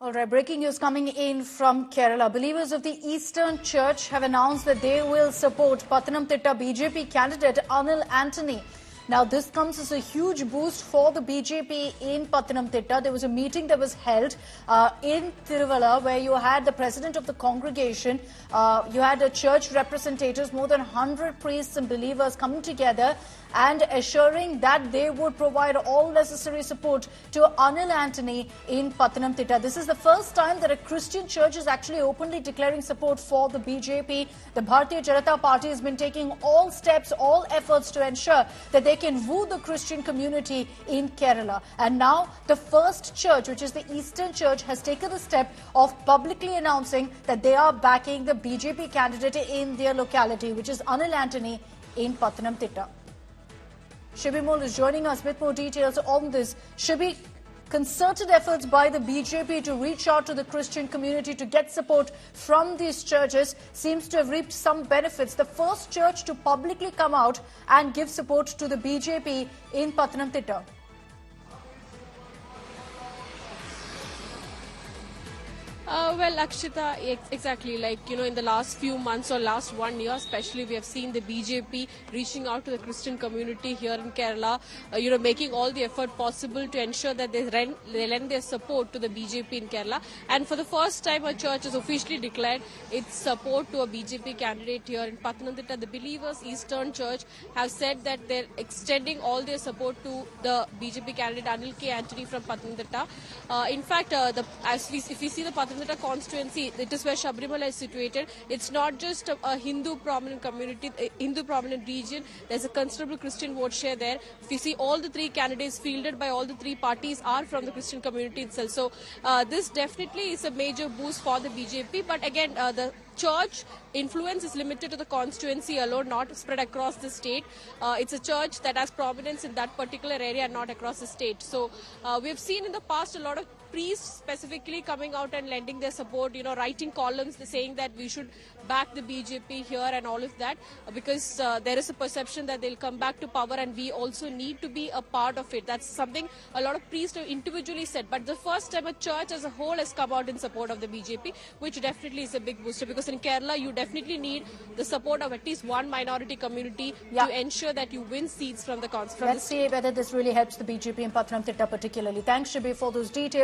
All right, breaking news coming in from Kerala. Believers of the Eastern Church have announced that they will support Pathanamthitta BJP candidate Anil Antony. Now, this comes as a huge boost for the BJP in Pathanamthitta. There was a meeting that was held in Tiruvalla where you had the president of the congregation, you had the church representatives, more than 100 priests and believers coming together and assuring that they would provide all necessary support to Anil Antony in Pathanamthitta. This is the first time that a Christian church is actually openly declaring support for the BJP. The Bharatiya Janata Party has been taking all steps, all efforts to ensure that they can woo the Christian community in Kerala. And now the first church, which is the Eastern Church, has taken the step of publicly announcing that they are backing the BJP candidate in their locality, which is Anil Antony in Pathanamthitta. Shibi Mol is joining us with more details on this. Shibi, concerted efforts by the BJP to reach out to the Christian community to get support from these churches seems to have reaped some benefits. The first church to publicly come out and give support to the BJP in Pathanamthitta. Well, Akshita, exactly. In the last few months or last 1 year, especially, we have seen the BJP reaching out to the Christian community here in Kerala, making all the effort possible to ensure that they lend their support to the BJP in Kerala. And for the first time, a church has officially declared its support to a BJP candidate here in Pathanamthitta. The Believers Eastern Church have said that they're extending all their support to the BJP candidate Anil K. Antony from Pathanamthitta. In fact, if we see the Pathanamthitta constituency, it is where Sabarimala is situated. It's not just a Hindu prominent community, a Hindu prominent region. There's a considerable Christian vote share there. If you see, all the three candidates fielded by all the three parties are from the Christian community itself. So this definitely is a major boost for the BJP. But again, the church influence is limited to the constituency alone, not spread across the state. It's a church that has prominence in that particular area and not across the state. So we have seen in the past a lot of priests specifically coming out and lending their support, writing columns saying that we should back the BJP here and all of that, because there is a perception that they'll come back to power and we also need to be a part of it. That's something a lot of priests have individually said. But the first time a church as a whole has come out in support of the BJP, which definitely is a big booster, because in Kerala you definitely need the support of at least one minority community to ensure that you win seats from the Let's see whether this really helps the BJP in Pathanamthitta particularly. Thanks, Shibi, for those details.